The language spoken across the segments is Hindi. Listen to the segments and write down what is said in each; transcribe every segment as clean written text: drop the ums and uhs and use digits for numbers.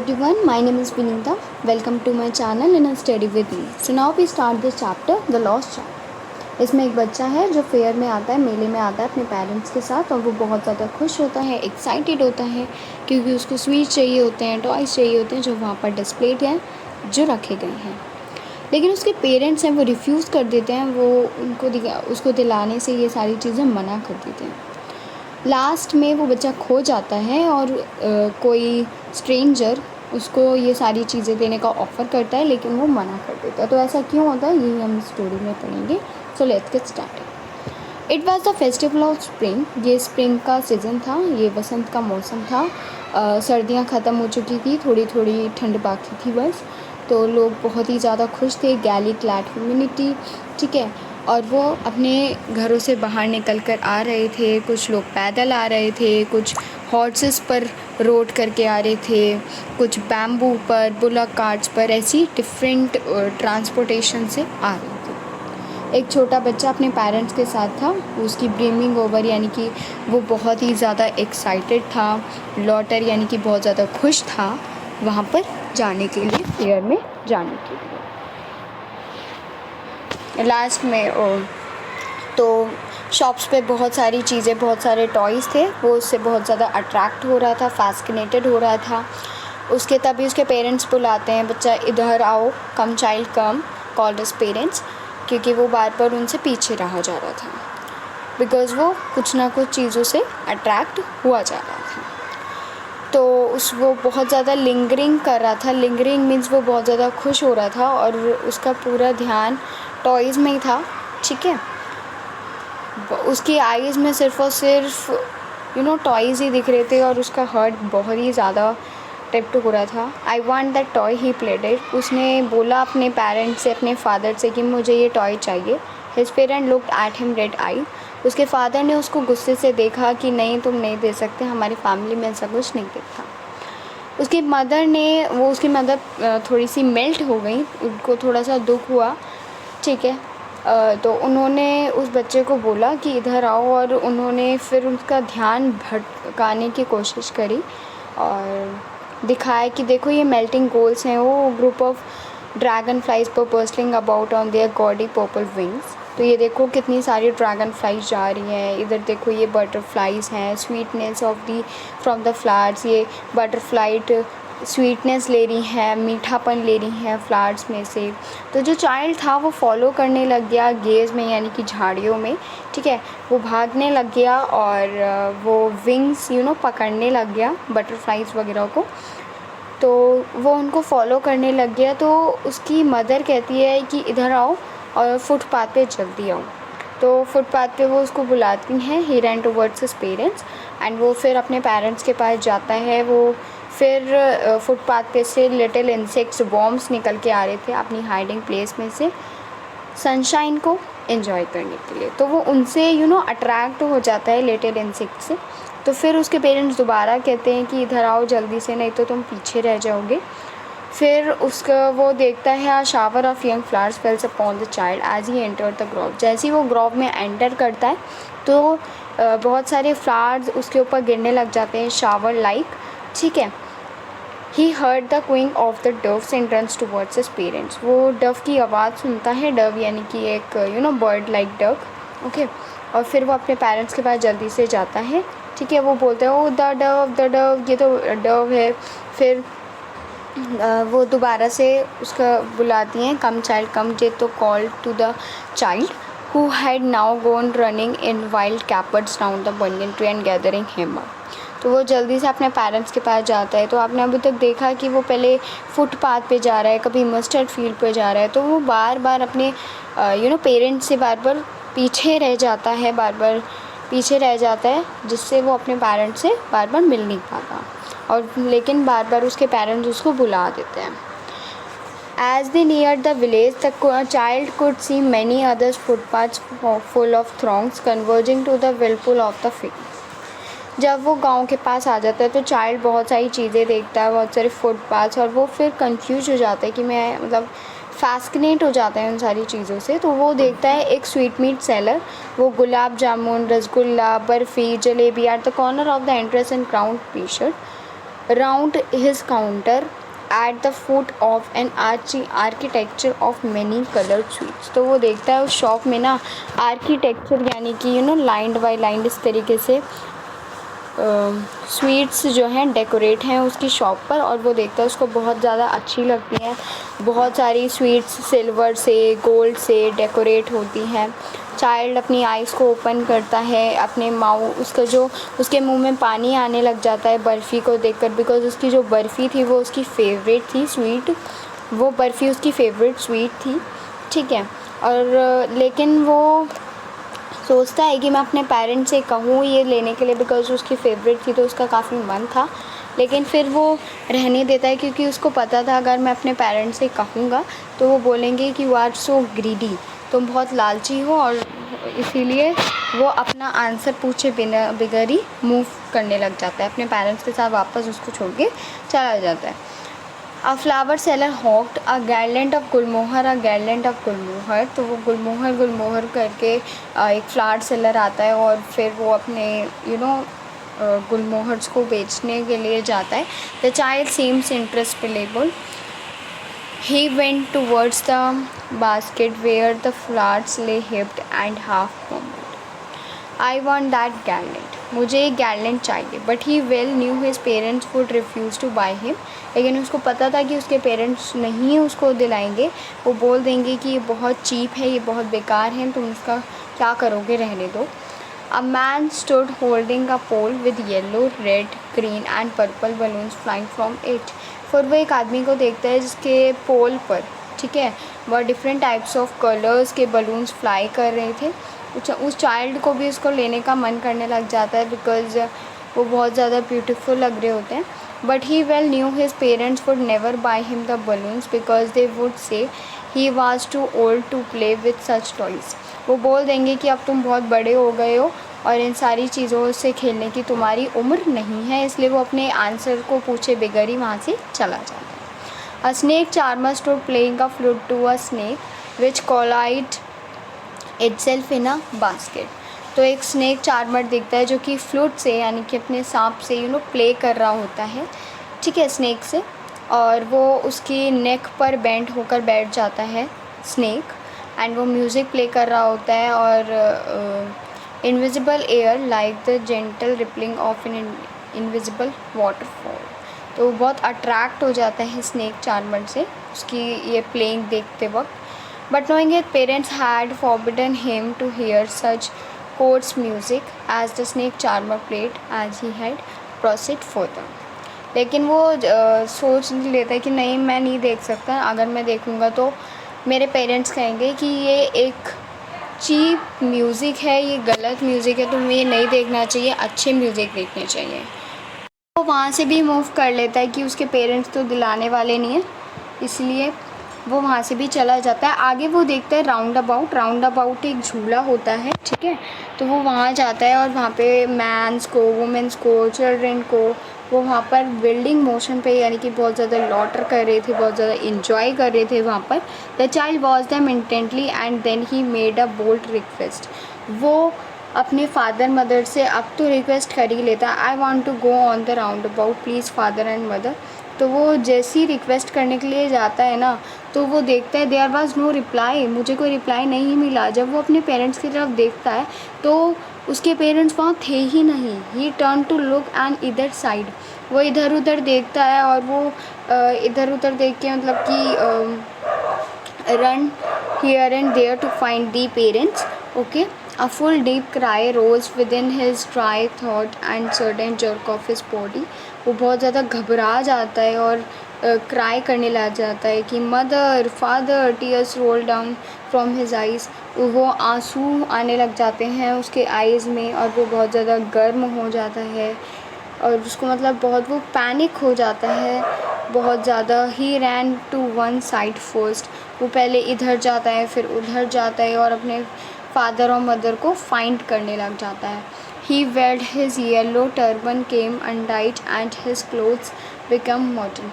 everyone, my name is Vinita. Welcome to my channel and study with me. So now we start this chapter, The Lost Child. इसमें एक बच्चा है जो फेयर में आता है, मेले में आता है अपने पेरेंट्स के साथ, और वो बहुत ज़्यादा खुश होता है, एक्साइटेड होता है क्योंकि उसको स्वीट्स चाहिए होते हैं, टॉयज़ चाहिए होते हैं जो वहाँ पर डिस्प्लेड हैं, जो रखे गए हैं। लेकिन उसके पेरेंट्स हैं वो रिफ्यूज़ कर देते हैं, वो उसको दिलाने से ये सारी चीज़ें मना कर देते हैं। लास्ट में वो बच्चा खो जाता है और कोई स्ट्रेंजर उसको ये सारी चीज़ें देने का ऑफ़र करता है, लेकिन वो मना कर देता है। तो ऐसा क्यों होता है यही हम स्टोरी में पढ़ेंगे। So let's get started. It was the festival of spring. ये स्प्रिंग का सीज़न था, ये बसंत का मौसम था। सर्दियाँ ख़त्म हो चुकी थी, थोड़ी थोड़ी ठंड बाकी थी बस। तो लोग बहुत ही ज़्यादा खुश थे, गैली क्लैड ह्यूमैनिटी, ठीक है। और वो अपने घरों से बाहर निकल कर आ रहे थे, कुछ लोग पैदल आ रहे थे, कुछ हॉर्सेस पर रोड करके आ रहे थे, कुछ बैम्बू पर, बुलक कार्ट्स पर, ऐसी डिफरेंट ट्रांसपोर्टेशन से आ रहे थे। एक छोटा बच्चा अपने पेरेंट्स के साथ था, उसकी ब्रीमिंग ओवर यानी कि वो बहुत ही ज़्यादा एक्साइटेड था, लॉटर यानी कि बहुत ज़्यादा खुश था वहाँ पर जाने के लिए, फेयर में जाने के लिए। लास्ट में तो शॉप्स पे बहुत सारी चीज़ें, बहुत सारे टॉयज़ थे, वो उससे बहुत ज़्यादा अट्रैक्ट हो रहा था, फैसिनेटेड हो रहा था। उसके तभी उसके पेरेंट्स बुलाते हैं, बच्चा इधर आओ, कम चाइल्ड कम, कॉल्ड हिज पेरेंट्स, क्योंकि वो बार बार उनसे पीछे रहा जा रहा था, बिकॉज़ वो कुछ ना कुछ चीज़ों से अट्रैक्ट हुआ जा रहा था। तो वो बहुत ज़्यादा लिंगरिंग कर रहा था। लिंगरिंग मीन्स वो बहुत ज़्यादा खुश हो रहा था और उसका पूरा ध्यान टॉयज़ में ही था, ठीक है। उसकी आईज़ में सिर्फ़ और सिर्फ टॉयज़ ही दिख रहे थे और उसका हार्ट बहुत ही ज़्यादा टिप्ड हो रहा था। I want that toy, he played it. उसने बोला अपने पेरेंट्स से, अपने फादर से कि मुझे ये टॉय चाहिए। His parent looked at him red eye. उसके फादर ने उसको गुस्से से देखा कि नहीं, तुम नहीं दे सकते, हमारी फैमिली में ऐसा कुछ नहीं दिखता। उसकी मदर थोड़ी सी मेल्ट हो गई, उनको थोड़ा सा दुख हुआ, ठीक है। तो उन्होंने उस बच्चे को बोला कि इधर आओ, और उन्होंने फिर उसका ध्यान भटकाने की कोशिश करी और दिखाया कि देखो ये मेल्टिंग गोल्स हैं, वो ग्रुप ऑफ ड्रैगन फ्लाइज पर bursting about on their gaudy purple wings. तो ये देखो कितनी सारी ड्रैगन फ्लाइज जा रही हैं, इधर देखो ये बटरफ्लाइज हैं, sweetness of the from the flowers, ये बटरफ्लाइट स्वीटनेस ले रही है, मीठापन ले रही है फ्लावर्स में से। तो जो चाइल्ड था वो फॉलो करने लग गया गेज़ में, यानी कि झाड़ियों में, ठीक है। वो भागने लग गया और वो विंग्स पकड़ने लग गया बटरफ्लाइज वगैरह को, तो वो उनको फॉलो करने लग गया। तो उसकी मदर कहती है कि इधर आओ और फुटपाथ पे जल्दी आओ। तो फुटपाथ पे वो उसको बुलाती हैं। ही रैन टुवर्ड्स हिज पेरेंट्स एंड वो फिर अपने पेरेंट्स के पास जाता है। वो फिर फुटपाथ पे से लिटिल इंसेक्ट्स, वॉर्म्स निकल के आ रहे थे अपनी हाइडिंग प्लेस में से सनशाइन को एंजॉय करने के लिए। तो वो उनसे अट्रैक्ट हो जाता है लिटिल इंसेक्ट से। तो फिर उसके पेरेंट्स दोबारा कहते हैं कि इधर आओ जल्दी से, नहीं तो तुम पीछे रह जाओगे। फिर उसका वो देखता है a shower of young flowers falls upon the child as he enter the grove. जैसे ही वो ग्रोव में एंटर करता है तो बहुत सारे फ्लावर्स उसके ऊपर गिरने लग जाते हैं, शावर लाइक, ठीक है। He heard the Qing of the doves and runs towards his parents. वो डव की आवाज़ सुनता है, डव यानी कि एक बर्ड लाइक डव, ओके। और फिर वो अपने पेरेंट्स के पास जल्दी से जाता है, ठीक है। वो बोलते हैं ओ द डव, ये तो डव है। फिर वो दोबारा से उसका बुलाती हैं, कम चाइल्ड कम, जे तो call to the child who had now gone running in wild capers down the banyan tree and gathering him up. तो वो जल्दी से अपने पेरेंट्स के पास जाता है। तो आपने अभी तक देखा कि वो पहले फुटपाथ पे जा रहा है, कभी मस्टर्ड फील्ड पे जा रहा है, तो वो बार बार अपने पेरेंट्स से बार बार पीछे रह जाता है, जिससे वो अपने पेरेंट्स से बार बार मिल नहीं पाता, और लेकिन बार बार उसके पेरेंट्स उसको बुला देते हैं। As they neared the village, the child could see many others footpaths full of throngs converging to the whirlpool of the field. जब वो गांव के पास आ जाता है तो चाइल्ड बहुत सारी चीज़ें देखता है, बहुत सारे फुटपाथ्स, और वो फिर कंफ्यूज हो जाता है कि मैं फैस्किनेट हो जाता है उन सारी चीज़ों से। तो वो देखता है एक स्वीट मीट सेलर, वो gulab jamun, rasgulla, barfi, jalebi at the corner of the entrance in crown T shirt round his counter at the foot of an architecture of many colored sweets। तो वो देखता है उस शॉप में ना आर्किटेक्चर यानी कि लाइन बाय लाइन इस तरीके से स्वीट्स जो हैं डेकोरेट हैं उसकी शॉप पर, और वो देखता है उसको बहुत ज़्यादा अच्छी लगती हैं। बहुत सारी स्वीट्स सिल्वर से गोल्ड से डेकोरेट होती हैं। चाइल्ड अपनी आइज़ को ओपन करता है, अपने उसका जो उसके मुंह में पानी आने लग जाता है बर्फ़ी को देखकर, बिकॉज़ उसकी जो बर्फ़ी थी वो उसकी फेवरेट थी स्वीट, वो बर्फ़ी उसकी फेवरेट स्वीट थी, ठीक है। और लेकिन वो सोचता है कि मैं अपने पेरेंट्स से कहूँ ये लेने के लिए, बिकॉज़ उसकी फ़ेवरेट थी तो उसका काफ़ी मन था, लेकिन फिर वो रहने देता है क्योंकि उसको पता था अगर मैं अपने पेरेंट्स से कहूँगा तो वो बोलेंगे कि यू आर सो ग्रीडी, तुम बहुत लालची हो, और इसीलिए वो अपना आंसर पूछे बिना बगैर ही मूव करने लग जाता है, अपने पेरेंट्स के साथ वापस उसको छोड़ के चला जाता है। A flower seller hawked a garland of gulmohar, a garland of gulmohar. तो वो गुलमोहर गुलमोहर करके एक फ्लावर सेलर आता है और फिर वो अपने गुलमोहर्स को बेचने के लिए जाता है। The child seems interestable, he went towards the basket where the flowers lay heaped and half crumbled. I want that garland, मुझे एक garland चाहिए। But he well knew his parents would refuse to buy him, लेकिन उसको पता था कि उसके पेरेंट्स नहीं उसको दिलाएंगे, वो बोल देंगे कि ये बहुत चीप है, ये बहुत बेकार है, तुम इसका क्या करोगे, रहने दो। A man stood holding a pole with yellow, red, green and purple balloons flying from it। फिर वो एक आदमी को देखता है जिसके पोल पर, ठीक है, बहुत डिफरेंट टाइप्स ऑफ कलर्स के बलून्स फ्लाई कर रहे थे। उस चाइल्ड को भी उसको लेने का मन करने लग जाता है बिकॉज़ वो बहुत ज़्यादा ब्यूटीफुल लग रहे होते हैं। But he well knew his parents would never buy him the balloons because they would say he was too old to play with such toys. वो बोल देंगे कि अब तुम बहुत बड़े हो गए हो और इन सारी चीज़ों से खेलने की तुम्हारी उम्र नहीं है, इसलिए वो अपने आंसर को पूछे बगैर ही वहाँ से चला जाता है। A snake charmer stood playing a flute to a snake which coiled itself in a basket. तो एक स्नेक चार्मर दिखता है जो कि फ्लूट से यानी कि अपने सांप से प्ले कर रहा होता है, ठीक है, स्नेक से, और वो उसकी नेक पर बेंड होकर बैठ जाता है स्नेक, एंड वो म्यूज़िक प्ले कर रहा होता है और invisible air like the gentle rippling of an invisible waterfall. तो वो बहुत अट्रैक्ट हो जाता है स्नेक चार्मर से उसकी ये प्लेइंग देखते वक्त। But knowing his parents had forbidden him to hear such coarse music as the snake charmer played as he had proceed further। लेकिन वो सोच लेता है कि नहीं, मैं नहीं देख सकता, अगर मैं देखूँगा तो मेरे पेरेंट्स कहेंगे कि ये एक चीप म्यूज़िक है, ये गलत म्यूज़िक है, तो मुझे ये नहीं देखना चाहिए, अच्छे म्यूज़िक देखने चाहिए। वो वहाँ से भी मूव कर लेता है कि उसके पेरेंट्स तो दिलाने वाले नहीं हैं, इसलिए वो वहाँ से भी चला जाता है। आगे वो देखता है राउंड अबाउट एक झूला होता है, ठीक है, तो वो वहाँ जाता है और वहाँ पे मैंस को, वुमेंस को, चिल्ड्रेन को वो वहाँ पर बिल्डिंग मोशन पे यानी कि बहुत ज़्यादा लॉटर कर रहे थे, बहुत ज़्यादा इंजॉय कर रहे थे वहाँ पर। The child watch them intently and then he made a bold request. वो अपने फादर मदर से अब तो रिक्वेस्ट कर ही लेता, I want to go on the roundabout please father and mother. तो वो जैसे ही रिक्वेस्ट करने के लिए जाता है ना, तो वो देखता है देयर वाज नो रिप्लाई, मुझे कोई रिप्लाई नहीं मिला। जब वो अपने पेरेंट्स की तरफ देखता है तो उसके पेरेंट्स वहाँ थे ही नहीं। He turn to look and इधर साइड, वो इधर उधर देखता है और वो इधर उधर देख के मतलब कि run here and there to find the parents. Okay, a full deep cry rose within his dry thought and sudden jerk of his body। वो बहुत ज़्यादा घबरा जाता है और क्राई करने लग जाता है कि mother father, tears roll down from his eyes. वो आंसू आने लग जाते हैं उसके आइज़ में और वो बहुत ज़्यादा गर्म हो जाता है और उसको मतलब बहुत वो पैनिक हो जाता है बहुत ज़्यादा। He ran to one side first, वो पहले इधर जाता है फिर उधर जाता है और अपने फादर और मदर को फाइंड करने लग जाता है। He wailed his yellow turban came untied and his clothes become modern.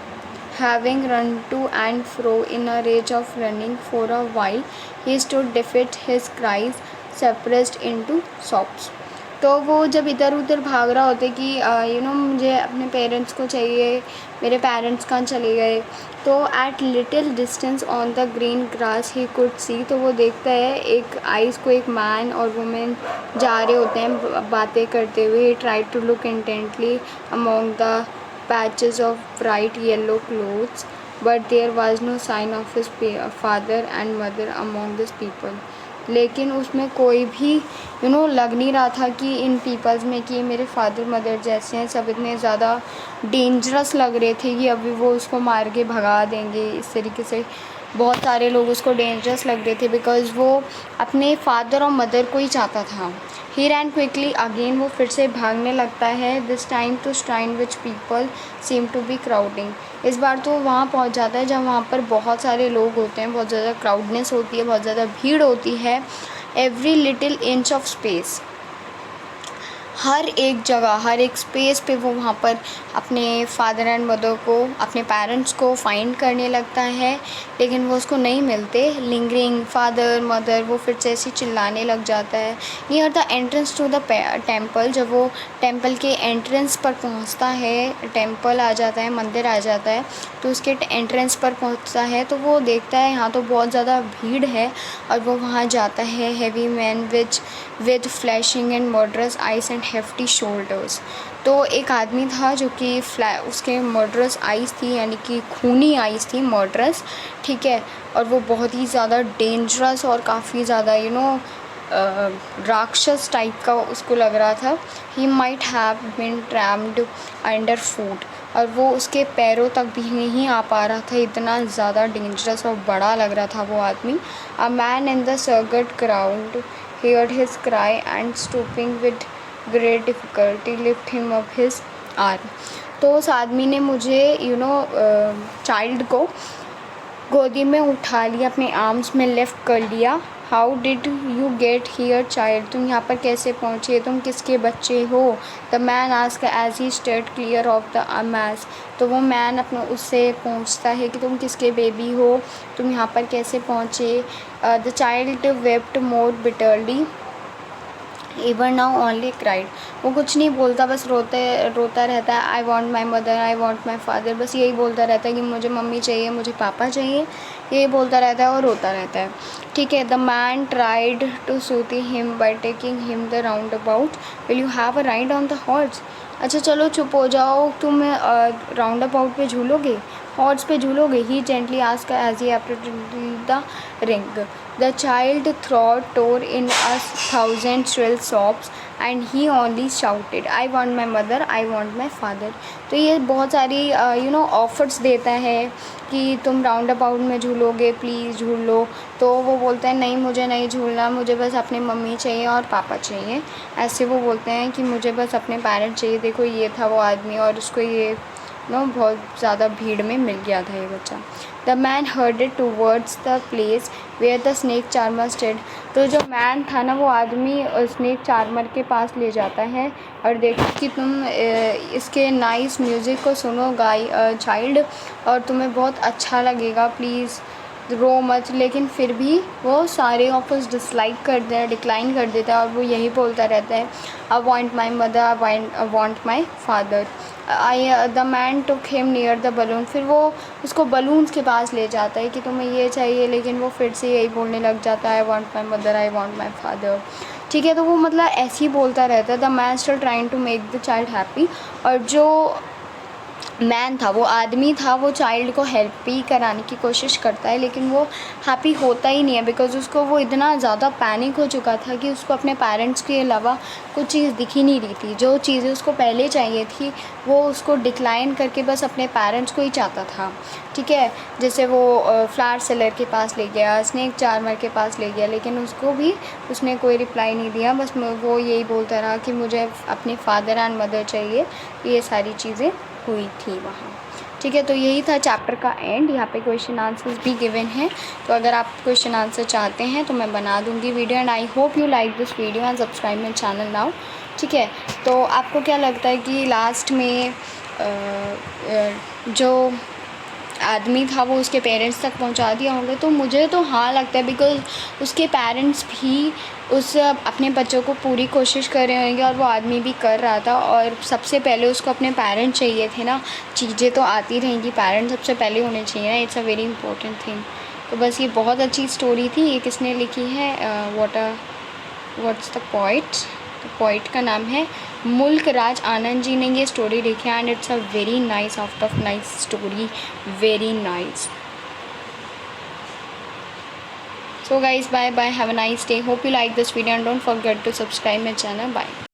Having run to and fro in a rage of running for a while, he stood deafened, his cries suppressed into sobs। तो वो जब इधर उधर भाग रहा होता है कि मुझे अपने पेरेंट्स को चाहिए, मेरे पेरेंट्स कहाँ चले गए। तो at little distance on the green grass he could see, तो वो देखता है एक आइज़ को, एक मैन और वुमेन जा रहे होते हैं बातें करते हुए। Try to look intently among the patches of bright yellow clothes but there was no sign of his father and mother among this people. लेकिन उसमें कोई भी लग नहीं रहा था कि इन पीपल्स में कि मेरे फादर मदर जैसे हैं। सब इतने ज़्यादा डेंजरस लग रहे थे कि अभी वो उसको मार के भगा देंगे, इस तरीके से बहुत सारे लोग उसको डेंजरस लग रहे थे बिकॉज़ वो अपने फादर और मदर को ही चाहता था। ही रैन क्विकली अगेन, वो फिर से भागने लगता है। This time to shrine which people seem to be crowding. इस बार तो वहाँ पहुँच जाता है जब वहाँ पर बहुत सारे लोग होते हैं, बहुत ज़्यादा क्राउडनेस होती है, बहुत ज़्यादा भीड़ होती है। Every little inch of space, हर एक जगह, हर एक स्पेस पे वो वहाँ पर अपने फादर एंड मदर को, अपने पेरेंट्स को फाइंड करने लगता है, लेकिन वो उसको नहीं मिलते। लिंगरिंग फादर मदर, वो फिर से ऐसे चिल्लाने लग जाता है। Near the entrance to the temple, जब वो टेम्पल के एंट्रेंस पर पहुँचता है, टेम्पल आ जाता है, मंदिर आ जाता है, तो उसके एंट्रेंस पर पहुँचता है तो वो देखता है यहाँ तो बहुत ज़्यादा भीड़ है और वो वहाँ जाता है। Heavy man with flashing and murderous eyes and hefty shoulders, तो एक आदमी था जो कि उसके मर्डरस आइज़ थी, यानी कि खूनी आइज़ थी, मर्डरस, ठीक है। और वो बहुत ही ज़्यादा डेंजरस और काफ़ी ज़्यादा राक्षस टाइप का उसको लग रहा था। He might have been tramped under foot, और वो उसके पैरों तक भी नहीं आ पा रहा था, इतना ज़्यादा डेंजरस और बड़ा लग रहा था वो आदमी। A man in the circuit crowd heard his cry and stooping with great difficulty lift him up his arm। तो उस आदमी ने मुझे चाइल्ड को गोदी में उठा लिया, अपने आर्म्स में लिफ्ट कर लिया। How did you get here child, तुम यहाँ पर कैसे पहुँचे, तुम किसके बच्चे हो। The man ask as he stayed clear of the mess, तो वो मैन अपने उससे पूछता है कि तुम किसके बेबी हो, तुम यहाँ पर कैसे पहुँचे। The child wept more bitterly even now only cried, वो कुछ नहीं बोलता, बस रोता रहता है। आई want my mother, I want my father, बस यही बोलता रहता है कि मुझे मम्मी चाहिए, मुझे पापा चाहिए, यही बोलता रहता है और रोता रहता है, ठीक है। The man tried to soothe him by taking him the roundabout, will you have a ride on the horse, अच्छा चलो चुप हो जाओ, तुम राउंड अबाउट पे झूलोगे, हॉर्स पे झूलोगे। He gently ask as he approached the ring. The child throat tore in a thousand shrill sobs and he only shouted I want my mother, I want my father. तो ये बहुत सारी ऑफर्स देता है कि तुम राउंड अबाउट में झूलोगे, प्लीज़ झूल लो। तो वो बोलते हैं नहीं, मुझे नहीं झूलना, मुझे बस अपनी मम्मी चाहिए और पापा चाहिए। ऐसे वो बोलते हैं कि मुझे बस अपने पेरेंट्स चाहिए। देखो ये था वो आदमी और उसको ये बहुत ज़्यादा भीड़ में मिल गया था ये बच्चा। The man herded towards the place where the snake charmer stayed, तो जो मैन था ना वो आदमी स्नेक चार्मर के पास ले जाता है और देखो कि तुम इसके नाइस म्यूज़िक को सुनो चाइल्ड, और तुम्हें बहुत अच्छा लगेगा, प्लीज़ रो मत। लेकिन फिर भी वो सारे ऑफर्स डिक्लाइन कर देता है और वो यही बोलता रहता है, आई want my mother, I want my father. The man took him near the balloon, फिर वो उसको बलून्स के पास ले जाता है कि तुम्हें ये चाहिए, लेकिन वो फिर से यही बोलने लग जाता है, आई want my mother, I want my father, ठीक है। तो वो मतलब ऐसे ही बोलता रहता है। The man still trying to make the child happy, और जो मैन था, वो आदमी था, वो चाइल्ड को हेल्प भी कराने की कोशिश करता है, लेकिन वो हैप्पी होता ही नहीं है बिकॉज़ उसको वो इतना ज़्यादा पैनिक हो चुका था कि उसको अपने पेरेंट्स के अलावा कुछ चीज़ दिख ही नहीं रही थी। जो चीज़ें उसको पहले चाहिए थी वो उसको डिक्लाइन करके बस अपने पेरेंट्स को ही चाहता था, ठीक है। जैसे वो फ्लावर सेलर के पास ले गया, स्नेक चार्मर के पास ले गया, लेकिन उसको भी उसने कोई रिप्लाई नहीं दिया, बस वो यही बोलता रहा कि मुझे अपने फादर एंड मदर चाहिए। ये सारी चीज़ें हुई थी वहाँ, ठीक है। तो यही था चैप्टर का एंड। यहाँ पे क्वेश्चन आंसर्स भी गिवन हैं, तो अगर आप क्वेश्चन आंसर चाहते हैं तो मैं बना दूँगी video. And I hope you like this video and subscribe my channel now, ठीक है। तो आपको क्या लगता है कि लास्ट में जो आदमी था वो उसके पेरेंट्स तक पहुंचा दिया होगा। तो मुझे तो हाँ लगता है, बिकॉज़ उसके पेरेंट्स भी उस अपने बच्चों को पूरी कोशिश कर रहे होंगे और वो आदमी भी कर रहा था, और सबसे पहले उसको अपने पेरेंट्स चाहिए थे ना। चीज़ें तो आती रहेंगी, पेरेंट्स सबसे पहले होने चाहिए ना, it's a very important thing. तो बस ये बहुत अच्छी स्टोरी थी। ये किसने लिखी है? What's the poet? तो पोइट का नाम है मुल्क राज आनंद जी ने ये स्टोरी लिखी है, and it's a very nice, out of nice story, very nice. So guys, bye bye, have a nice day, hope you like this video and don't forget to subscribe my channel. Bye.